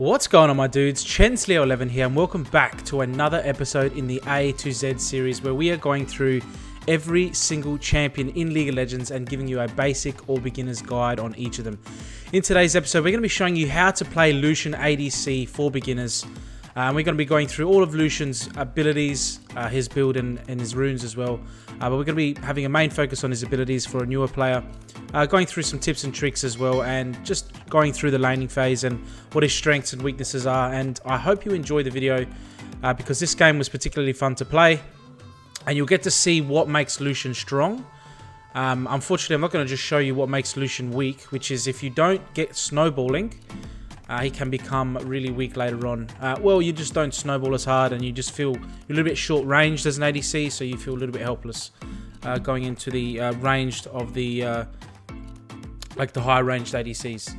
What's going on, my dudes? Chensleo11 here, and welcome back to another episode in the A to Z series where we are going through every single champion in League of Legends and giving you a basic or beginner's guide on each of them. In today's episode, we're going to be showing you how to play Lucian ADC for beginners. We're going to be going through all of Lucian's abilities, his build and his runes as well. But we're going to be having a main focus on his abilities for a newer player. Going through some tips and tricks as well, and just going through the laning phase and what his strengths and weaknesses are. And I hope you enjoy the video because this game was particularly fun to play. And you'll get to see what makes Lucian strong. Unfortunately, I'm not going to just show you what makes Lucian weak, which is if you don't get snowballing, he can become really weak later on. Well, you just don't snowball as hard and you just feel you're a little bit short ranged as an ADC, so you feel a little bit helpless going into the ranged of the like the high ranged ADCs.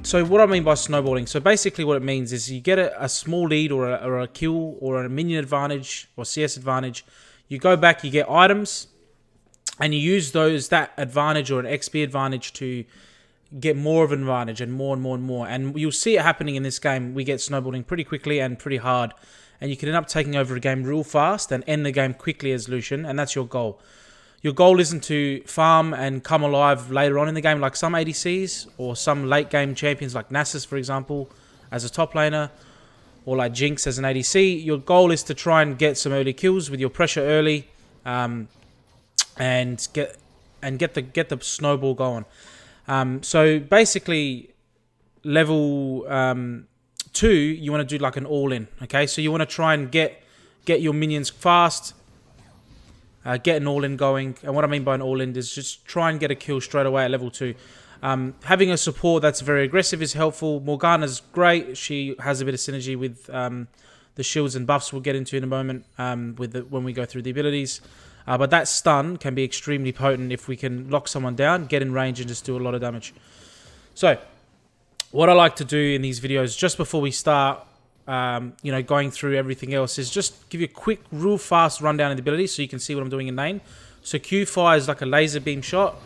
So what I mean by snowballing, so basically what it means is you get a small lead or a kill or a minion advantage or CS advantage. You go back, you get items, and you use that advantage or an XP advantage to get more of an advantage and more and more and more. And you'll see it happening in this game. We get snowballing pretty quickly and pretty hard. And you can end up taking over a game real fast and end the game quickly as Lucian. And that's your goal. Your goal isn't to farm and come alive later on in the game like some ADCs or some late game champions like Nasus, for example, as a top laner, or like Jinx as an ADC. Your goal is to try and get some early kills with your pressure early, and get the snowball going. So basically, level 2, you want to do like an all-in. Okay, so you want to try and get your minions fast. Get an all-in going, and what I mean by an all-in is just try and get a kill straight away at level 2. Having a support that's very aggressive is helpful. Morgana's great. She has a bit of synergy with the shields and buffs we'll get into in a moment when we go through the abilities. But that stun can be extremely potent if we can lock someone down, get in range, and just do a lot of damage. So, what I like to do in these videos, just before we start, going through everything else, is just give you a quick, real fast rundown of the abilities so you can see what I'm doing in lane. So Q fires like a laser beam shot,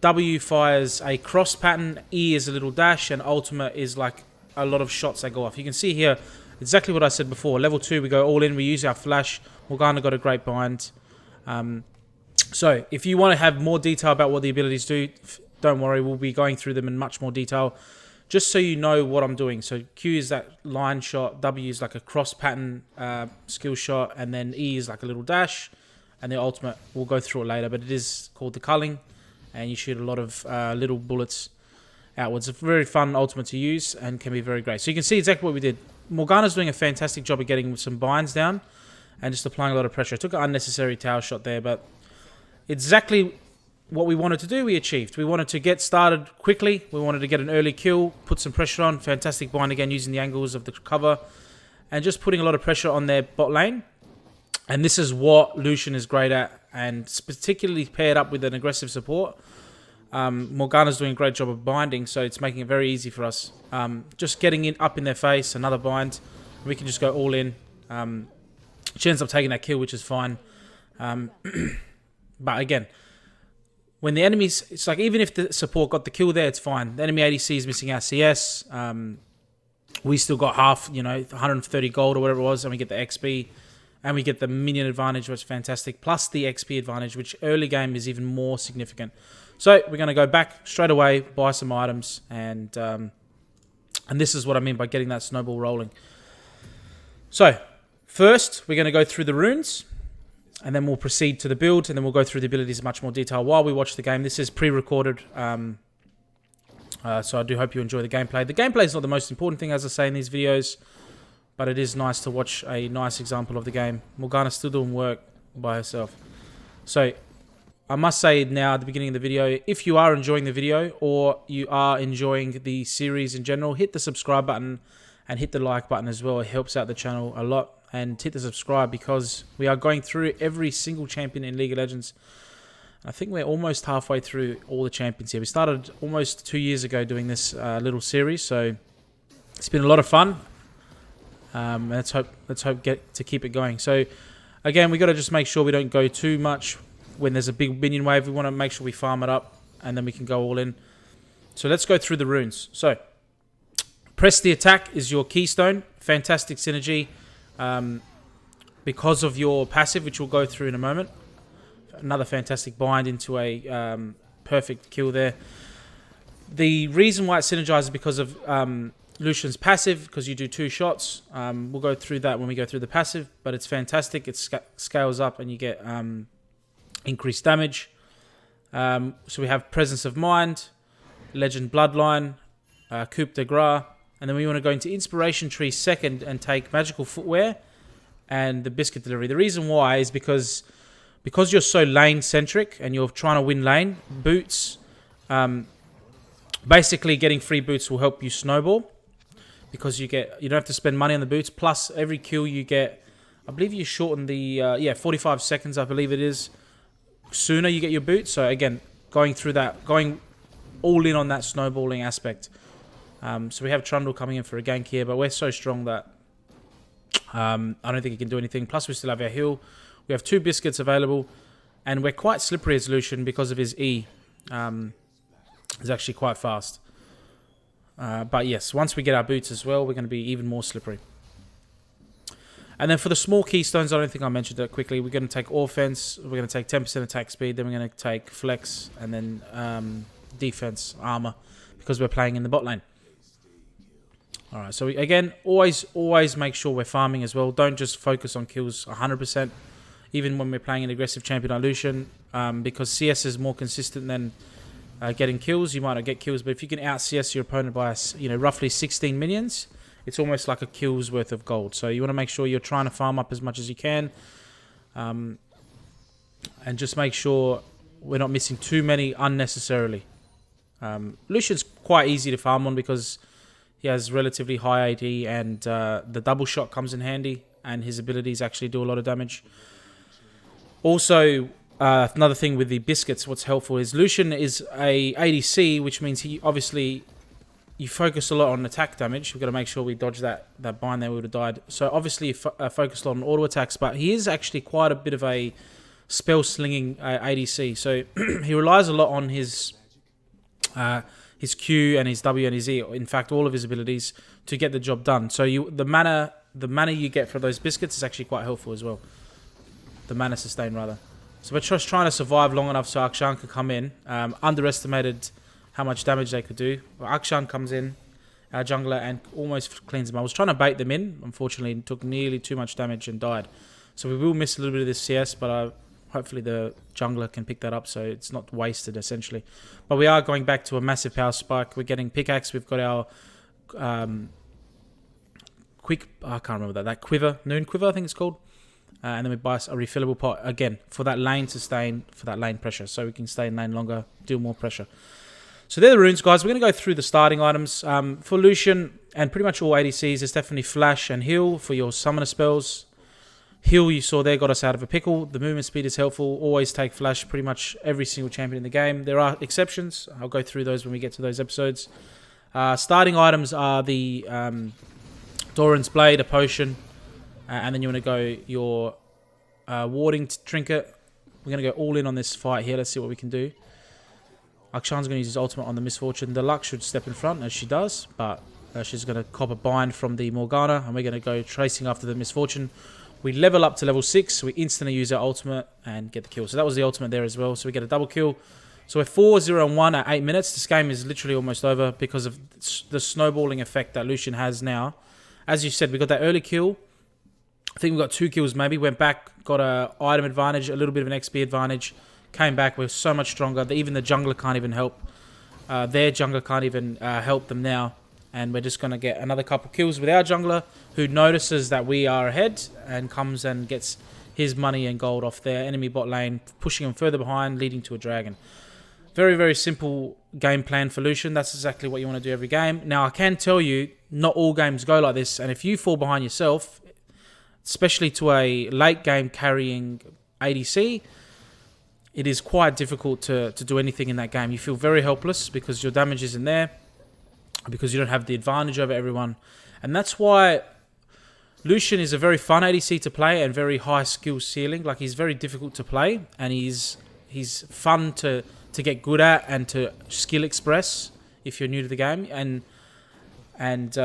W fires a cross pattern, E is a little dash, and ultimate is like a lot of shots that go off. You can see here exactly what I said before. Level 2, we go all in, we use our flash. Morgana got a great bind. So if you want to have more detail about what the abilities do, don't worry, we'll be going through them in much more detail. Just so you know what I'm doing. So Q is that line shot, W is like a cross pattern skill shot, and then E is like a little dash, and the ultimate, we'll go through it later, but it is called the culling, and you shoot a lot of little bullets outwards. It's a very fun ultimate to use and can be very great. So you can see exactly what we did. Morgana's doing a fantastic job of getting some binds down and just applying a lot of pressure. I took an unnecessary tower shot there, but exactly what we wanted to do, we achieved. We wanted to get started quickly. We wanted to get an early kill, put some pressure on. Fantastic bind again, using the angles of the cover, and just putting a lot of pressure on their bot lane. And this is what Lucian is great at, and particularly paired up with an aggressive support. Morgana's doing a great job of binding, so it's making it very easy for us. Just getting up in their face, another bind. We can just go all in. She ends up taking that kill, which is fine. But again, when the enemies, it's like even if the support got the kill there, it's fine. The enemy ADC is missing our CS. We still got half, 130 gold or whatever it was, and we get the XP, and we get the minion advantage, which is fantastic, plus the XP advantage, which early game is even more significant. So we're going to go back straight away, buy some items, and this is what I mean by getting that snowball rolling. So first, we're going to go through the runes, and then we'll proceed to the build, and then we'll go through the abilities in much more detail while we watch the game. This is pre-recorded, so I do hope you enjoy the gameplay. The gameplay is not the most important thing, as I say in these videos, but it is nice to watch a nice example of the game. Morgana's still doing work by herself. So I must say now at the beginning of the video, if you are enjoying the video or you are enjoying the series in general, hit the subscribe button and hit the like button as well. It helps out the channel a lot. And hit the subscribe because we are going through every single champion in League of Legends. I think we're almost halfway through all the champions here. We started almost 2 years ago doing this little series, so it's been a lot of fun. Let's hope to keep it going. So again, we got to just make sure we don't go too much when there's a big minion wave. We want to make sure we farm it up, and then we can go all in. So let's go through the runes. So Press the attack is your keystone. Fantastic synergy because of your passive, which we'll go through in a moment. Another fantastic bind into a perfect kill there. The reason why it synergizes is because of Lucian's passive, because you do 2 shots. We'll go through that when we go through the passive, but it's fantastic. It scales up and you get increased damage. So we have Presence of Mind, Legend Bloodline, Coup de Grace, and then we want to go into Inspiration Tree second and take Magical Footwear and the Biscuit Delivery. The reason why is because you're so lane-centric and you're trying to win lane, boots, basically getting free boots will help you snowball. Because you don't have to spend money on the boots. Plus, every kill you get, I believe you shorten the 45 seconds. I believe it is sooner you get your boots. So again, going all in on that snowballing aspect. So we have Trundle coming in for a gank here, but we're so strong that I don't think he can do anything. Plus, we still have our heal. We have 2 biscuits available, and we're quite slippery as Lucian because of his E. He's actually quite fast. But yes, once we get our boots as well, we're going to be even more slippery. And then for the small keystones, I don't think I mentioned that quickly. We're going to take offense, we're going to take 10% attack speed, then we're going to take flex, and then defense, armor, because we're playing in the bot lane. Alright, so again, always make sure we're farming as well. Don't just focus on kills 100%, even when we're playing an aggressive champion like Lucian, because CS is more consistent than getting kills. You might not get kills, but if you can out CS your opponent by roughly 16 minions, it's almost like a kill's worth of gold. So you want to make sure you're trying to farm up as much as you can, and just make sure we're not missing too many unnecessarily. Lucian's quite easy to farm on because he has relatively high AD, and the double shot comes in handy, and his abilities actually do a lot of damage. Also, another thing with the biscuits, what's helpful is Lucian is a ADC, which means you focus a lot on attack damage. We've got to make sure we dodge that bind there. We would have died. So obviously you focus a lot on auto attacks, but he is actually quite a bit of a spell slinging ADC. So he relies a lot on his Q and his W and his E. In fact, all of his abilities to get the job done. So the mana you get from those biscuits is actually quite helpful as well. The mana sustain rather. So we're just trying to survive long enough so Akshan could come in. Underestimated how much damage they could do. Well, Akshan comes in, our jungler, and almost cleans them. I was trying to bait them in. Unfortunately, it took nearly too much damage and died. So we will miss a little bit of this CS, but hopefully the jungler can pick that up so it's not wasted, essentially. But we are going back to a massive power spike. We're getting pickaxe. We've got our I can't remember that quiver, noon quiver I think it's called. And then we buy a refillable pot, again, for that lane sustain, for that lane pressure, so we can stay in lane longer, deal more pressure. So they're the runes, guys. We're going to go through the starting items. For Lucian, and pretty much all ADCs, there's definitely Flash and Heal for your summoner spells. Heal, you saw there, got us out of a pickle. The movement speed is helpful. Always take Flash, pretty much every single champion in the game. There are exceptions. I'll go through those when we get to those episodes. Starting items are the Doran's Blade, a potion, and then you want to go your warding trinket. We're going to go all in on this fight here. Let's see what we can do. Akshan's going to use his ultimate on the Misfortune. The Lux should step in front, as she does, but she's going to cop a bind from the Morgana, and we're going to go tracing after the Misfortune. We level up to level 6, so we instantly use our ultimate and get the kill. So that was the ultimate there as well, so we get a double kill. So we're 4-0-1 at 8 minutes. This game is literally almost over because of the snowballing effect that Lucian has now. As you said, we got that early kill. I think we got 2 kills maybe. Went back, got an item advantage, a little bit of an XP advantage. Came back, we're so much stronger. Even the jungler can't even help. Their jungler can't even help them now. And we're just going to get another couple kills with our jungler, who notices that we are ahead and comes and gets his money and gold off their enemy bot lane, pushing them further behind, leading to a dragon. Very, very simple game plan for Lucian. That's exactly what you want to do every game. Now, I can tell you, not all games go like this. And if you fall behind yourself, especially to a late game carrying ADC, it is quite difficult to do anything in that game. You feel very helpless because your damage isn't there, because you don't have the advantage over everyone. And that's why Lucian is a very fun ADC to play and very high skill ceiling. Like, he's very difficult to play, and he's fun to get good at and to skill express if you're new to the game. And And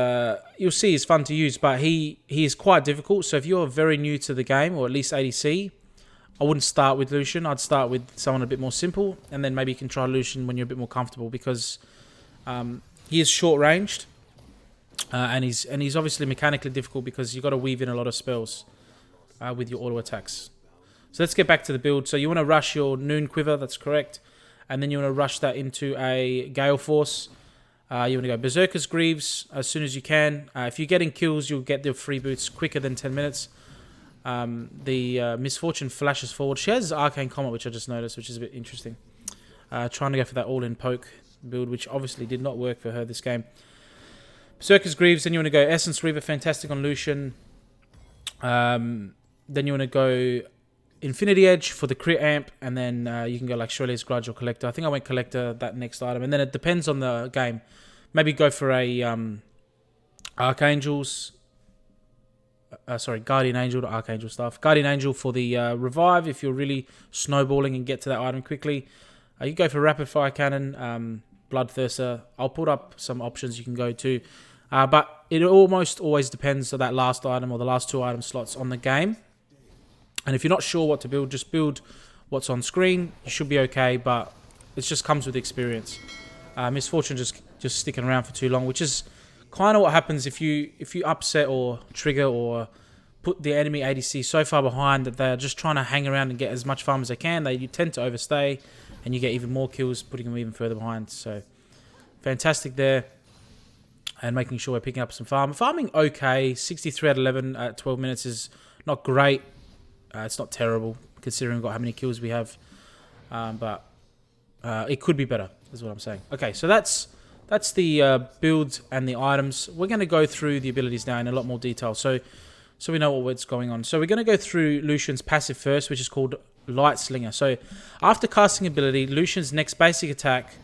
you'll see he's fun to use, but he is quite difficult. So if you're very new to the game, or at least ADC, I wouldn't start with Lucian. I'd start with someone a bit more simple, and then maybe you can try Lucian when you're a bit more comfortable, because he is short-ranged, and he's obviously mechanically difficult because you've got to weave in a lot of spells with your auto attacks. So let's get back to the build. So you want to rush your Noon Quiver, that's correct, and then you want to rush that into a Gale Force. You want to go Berserker's Greaves as soon as you can. If you're getting kills, you'll get the free boots quicker than 10 minutes. The Misfortune flashes forward. She has Arcane Comet, which I just noticed, which is a bit interesting. Trying to go for that all-in poke build, which obviously did not work for her this game. Berserker's Greaves, then you want to go Essence Reaver, fantastic on Lucian. Then you want to go Infinity Edge for the crit amp, and then you can go like Shirley's Grudge or Collector. I think I went Collector, that next item, and then it depends on the game. Maybe go for a Archangel's... Guardian Angel to Archangel stuff. Guardian Angel for the revive if you're really snowballing and get to that item quickly. You go for Rapid Fire Cannon, Bloodthirster. I'll put up some options you can go to. But it almost always depends on that last item or the last 2 item slots on the game. And if you're not sure what to build, just build what's on screen. You should be okay, but it just comes with experience. Misfortune just sticking around for too long, which is kind of what happens if you upset or trigger or put the enemy ADC so far behind that they're just trying to hang around and get as much farm as they can. You tend to overstay, and you get even more kills, putting them even further behind. So fantastic there. And making sure we're picking up some farm. Farming okay. 63 out of 11 at 12 minutes is not great. It's not terrible considering we've got how many kills we have. But it could be better, is what I'm saying. Okay, so that's the build and the items. We're going to go through the abilities now in a lot more detail, so we know what's going on. So we're going to go through Lucian's passive first, which is called Light Slinger. So after casting ability, Lucian's next basic attack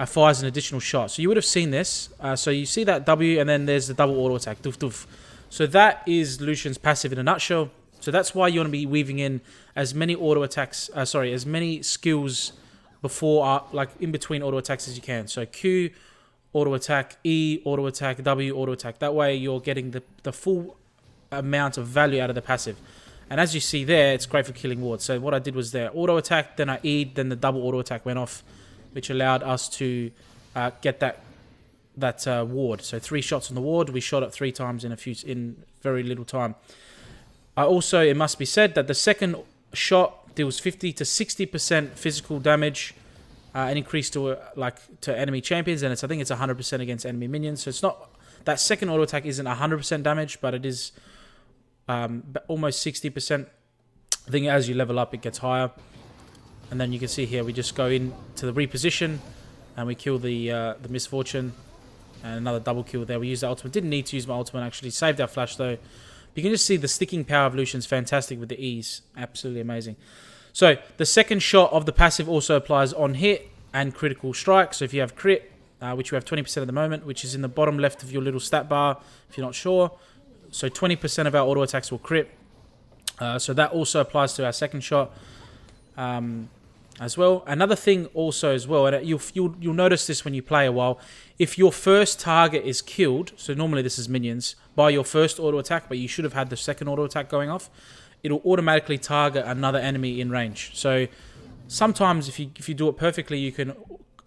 fires an additional shot. So you would have seen this. So you see that W, and then there's the double auto attack. Doof, doof. So that is Lucian's passive in a nutshell. So that's why you want to be weaving in as many auto attacks, as many skills before, like in between auto attacks as you can. So Q, auto attack, E, auto attack, W, auto attack. That way you're getting the full amount of value out of the passive. And as you see there, it's great for killing wards. So what I did was there, auto attack, then I E'd, then the double auto attack went off, which allowed us to get that ward. So 3 shots on the ward. We shot it 3 times in very little time. Also, it must be said that the second shot deals 50 to 60% physical damage, an increase to enemy champions, and I think it's 100% against enemy minions. So it's not, that second auto attack isn't 100% damage, but it is almost 60%. I think as you level up, it gets higher. And then you can see here, we just go into the reposition, and we kill the Misfortune, and another double kill there. We used the ultimate. Didn't need to use my ultimate actually. Saved our flash though. You can just see the sticking power of Lucian's fantastic with the E's. Absolutely amazing. So the second shot of the passive also applies on hit and critical strike. So if you have crit, which we have 20% at the moment, which is in the bottom left of your little stat bar, if you're not sure. So 20% of our auto attacks will crit. So that also applies to our second shot as well. Another thing also as well, and you'll notice this when you play a while, if your first target is killed, so normally this is minions, by your first auto attack, but you should have had the second auto attack going off, it'll automatically target another enemy in range. So sometimes if you do it perfectly, you can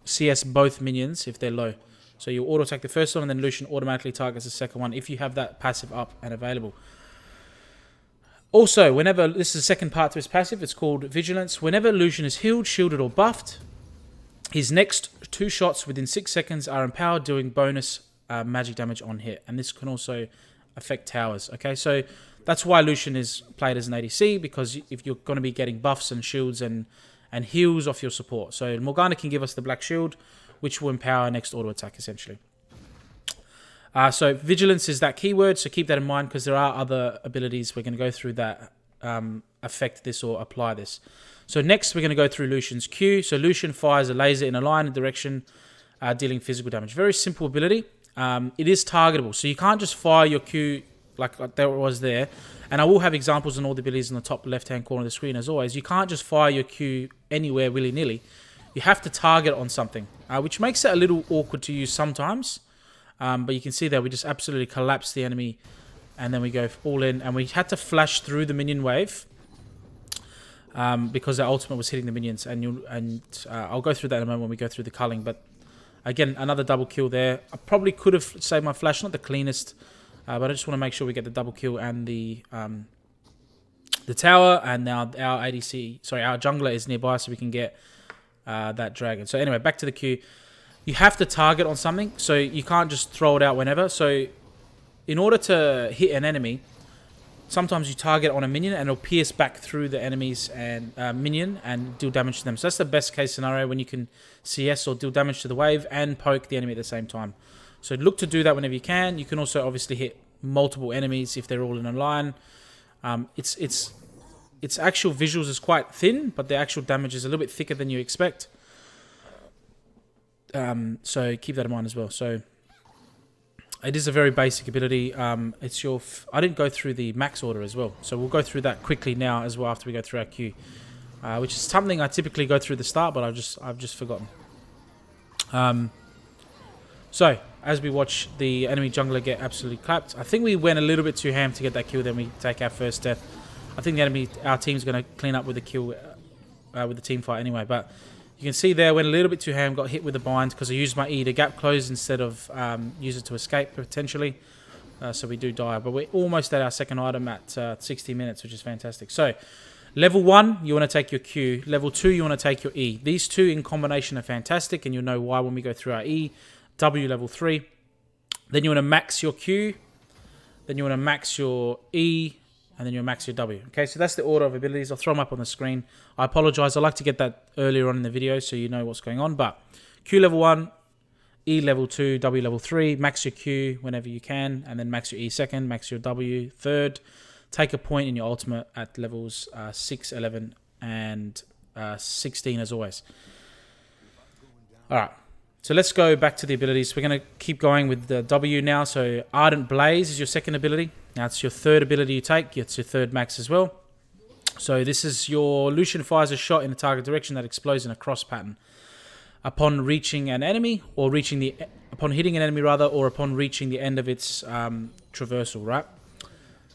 CS both minions if they're low. So you auto attack the first one, and then Lucian automatically targets the second one if you have that passive up and available. Also, whenever, this is the second part to his passive, it's called Vigilance. Whenever Lucian is healed, shielded, or buffed, his next 2 shots within 6 seconds are empowered, doing bonus magic damage on hit. And this can also affect towers. Okay, so that's why Lucian is played as an ADC, because if you're going to be getting buffs and shields and heals off your support. So Morgana can give us the black shield, which will empower our next auto attack, essentially. So Vigilance is that keyword, so keep that in mind, because there are other abilities we're going to go through that affect this or apply this. So next we're going to go through Lucian's Q. So Lucian fires a laser in a line and direction, dealing physical damage. Very simple ability. It is targetable, so you can't just fire your Q like there was there. And I will have examples on all the abilities in the top left-hand corner of the screen as always. You can't just fire your Q anywhere willy-nilly. You have to target on something, which makes it a little awkward to use sometimes. But you can see there we just absolutely collapse the enemy, and then we go all in, and we had to flash through the minion wave because our ultimate was hitting the minions, and I'll go through that in a moment when we go through the culling. But again, another double kill there. I probably could have saved my flash, not the cleanest, but I just want to make sure we get the double kill and the tower, and now our ADC, sorry, our jungler is nearby, so we can get that dragon. So anyway, back to the queue. You have to target on something, so you can't just throw it out whenever. So in order to hit an enemy, sometimes you target on a minion and it'll pierce back through the enemies and minion and deal damage to them. So that's the best case scenario, when you can CS or deal damage to the wave and poke the enemy at the same time. So look to do that whenever you can. You can also obviously hit multiple enemies if they're all in a line. Its actual visuals is quite thin, but the actual damage is a little bit thicker than you expect. So keep that in mind as well. So it is a very basic ability. It's your. I didn't go through the max order as well, so we'll go through that quickly now as well after we go through our queue, which is something I typically go through the start, but I've just forgotten. So as we watch the enemy jungler get absolutely clapped, I think we went a little bit too ham to get that kill. Then we take our first death. I think our team's going to clean up with the kill with the team fight anyway, but. You can see there, went a little bit too ham, got hit with the bind because I used my E to gap close instead of use it to escape potentially. So we do die, but we're almost at our second item at 60 minutes, which is fantastic. So level 1, you want to take your Q. Level 2, you want to take your E. These two in combination are fantastic, and you'll know why when we go through our E. W level 3. Then you want to max your Q. Then you want to max your E. And then you'll max your W. Okay, so that's the order of abilities. I'll throw them up on the screen. I apologize. I like to get that earlier on in the video so you know what's going on. But Q level 1, E level 2, W level 3. Max your Q whenever you can. And then max your E second, max your W third. Take a point in your ultimate at levels 6, 11, and 16 as always. Alright, so let's go back to the abilities. We're going to keep going with the W now. So Ardent Blaze is your second ability. Now it's your third ability you take. It's your third max as well. So this is your Lucian fires a shot in a target direction that explodes in a cross pattern. Upon reaching an enemy, or upon hitting an enemy rather, or upon reaching the end of its traversal, right?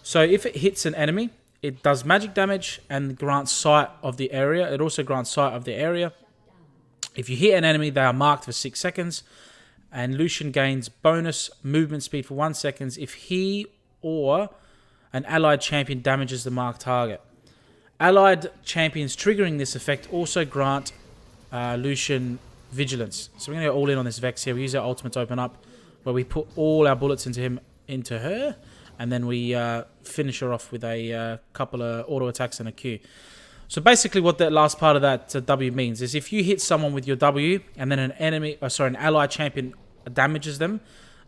So if it hits an enemy, it does magic damage and grants sight of the area. It also grants sight of the area. If you hit an enemy, they are marked for 6 seconds. And Lucian gains bonus movement speed for 1 second if he or an allied champion damages the marked target. Allied champions triggering this effect also grant Lucian vigilance. So we're going to go all in on this Vex here. We use our ultimate to open up, where we put all our bullets into her, and then we finish her off with a couple of auto attacks and a Q. So basically what that last part of that W means is if you hit someone with your W and then an allied champion damages them,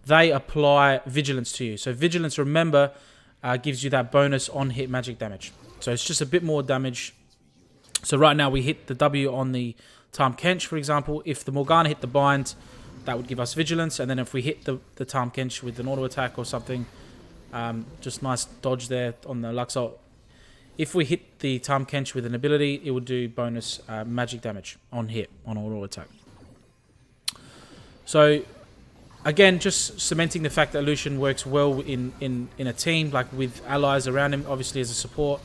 they apply vigilance to you. So vigilance, remember, gives you that bonus on hit magic damage. So it's just a bit more damage. So right now we hit the W on the Tahm Kench, for example. If the Morgana hit the bind, that would give us vigilance. And then if we hit the Tahm Kench with an auto attack or something, just nice dodge there on the Luxalt. If we hit the Tahm Kench with an ability, it would do bonus magic damage on hit, on auto attack. So again, just cementing the fact that Lucian works well in a team, like with allies around him, obviously as a support.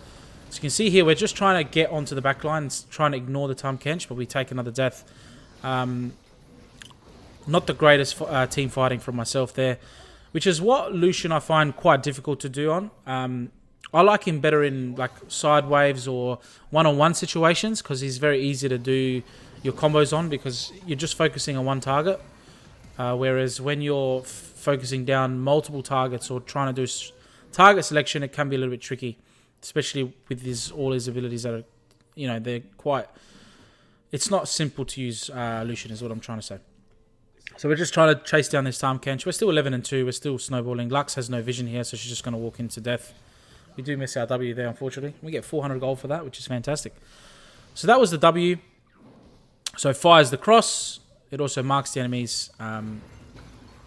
So you can see here, we're just trying to get onto the back line, trying to ignore the Tahm Kench, but we take another death. Not the greatest team fighting from myself there, which is what Lucian I find quite difficult to do on. I like him better in like side waves or one-on-one situations, because he's very easy to do your combos on because you're just focusing on one target. Whereas when you're focusing down multiple targets or trying to do target selection, it can be a little bit tricky, especially with all his abilities that are, they're quite... It's not simple to use Lucian is what I'm trying to say. So we're just trying to chase down this Tahm Kench. We're still 11 and 2. We're still snowballing. Lux has no vision here, so she's just going to walk into death. We do miss our W there, unfortunately. We get 400 gold for that, which is fantastic. So that was the W. So fires the cross. It also marks the enemies, and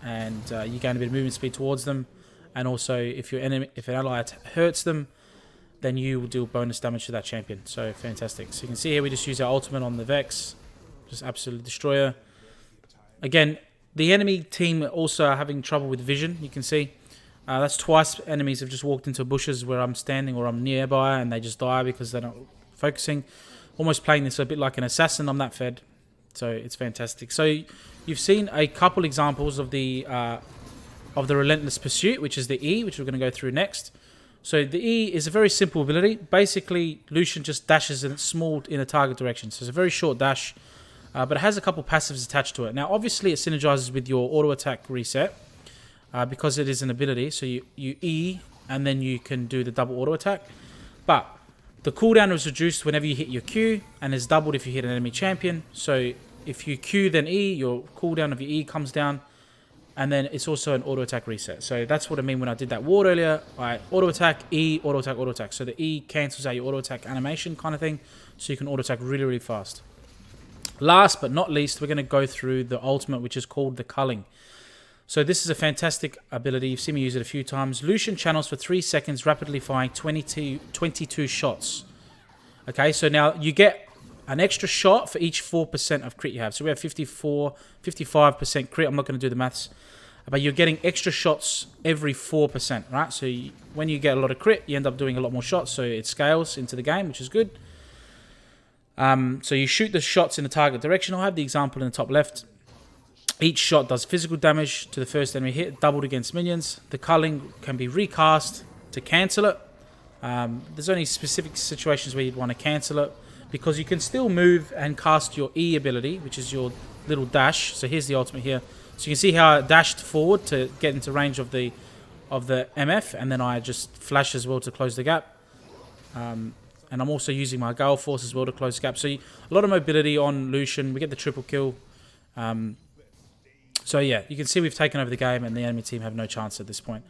you gain a bit of movement speed towards them. And also, if an ally hurts them, then you will deal bonus damage to that champion. So fantastic. So you can see here we just use our ultimate on the Vex, just absolutely destroy her. Again, The enemy team also are having trouble with vision. You can see that's twice enemies have just walked into bushes where I'm standing or I'm nearby, and they just die because they're not focusing. Almost playing this a bit like an assassin. I'm that fed, so it's fantastic. So you've seen a couple examples of the Relentless Pursuit, which is the E, which we're going to go through next. So the E is a very simple ability. Basically, Lucian just dashes in small in a target direction. So it's a very short dash, but it has a couple passives attached to it. Now, obviously, it synergizes with your auto attack reset because it is an ability. So you E, and then you can do the double auto attack. But the cooldown is reduced whenever you hit your Q, and is doubled if you hit an enemy champion. So if you Q then E, your cooldown of your E comes down. And then it's also an auto attack reset. So that's what I mean when I did that ward earlier. I auto attack, E, auto attack, auto attack. So the E cancels out your auto attack animation kind of thing. So you can auto attack really, really fast. Last but not least, we're going to go through the ultimate, which is called the culling. So this is a fantastic ability. You've seen me use it a few times. Lucian channels for 3 seconds, rapidly firing 22 shots. Okay, so now you get an extra shot for each 4% of crit you have. So we have 55% crit. I'm not going to do the maths. But you're getting extra shots every 4%, right? So when you get a lot of crit, you end up doing a lot more shots. So it scales into the game, which is good. So you shoot the shots in the target direction. I'll have the example in the top left. Each shot does physical damage to the first enemy hit, doubled against minions. The culling can be recast to cancel it. There's only specific situations where you'd want to cancel it, because you can still move and cast your E ability, which is your little dash. So here's the ultimate here. So you can see how I dashed forward to get into range of the MF, and then I just flash as well to close the gap. And I'm also using my Gale Force as well to close the gap. So a lot of mobility on Lucian. We get the triple kill. So yeah, you can see we've taken over the game, and the enemy team have no chance at this point.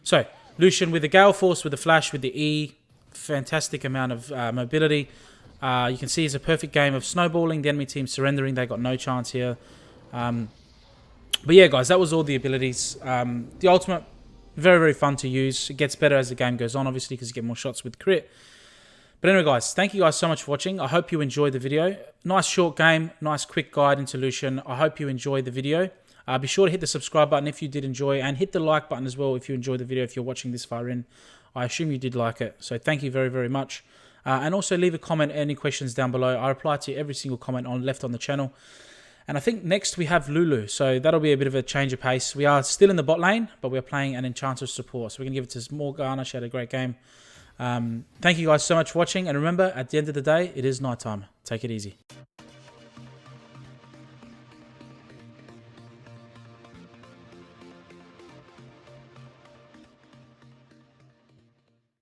So Lucian with the Gale Force, with the flash, with the E, fantastic amount of mobility. You can see it's a perfect game of snowballing. The enemy team surrendering. They got no chance here. But yeah, guys, that was all the abilities. The ultimate, very, very fun to use. It gets better as the game goes on, obviously, because you get more shots with crit. But anyway, guys, thank you guys so much for watching. I hope you enjoyed the video. Nice short game, nice quick guide into Lucian. I hope you enjoyed the video. Be sure to hit the subscribe button if you did enjoy, and hit the like button as well if you enjoyed the video, if you're watching this far in. I assume you did like it. So thank you very, very much. And also leave a comment, any questions down below. I reply to every single comment left on the channel. And I think next we have Lulu, so that'll be a bit of a change of pace. We are still in the bot lane, but we're playing an Enchantress support, so we're going to give it to Morgana. She had a great game. Thank you guys so much for watching, and remember, at the end of the day, it is nighttime. Take it easy.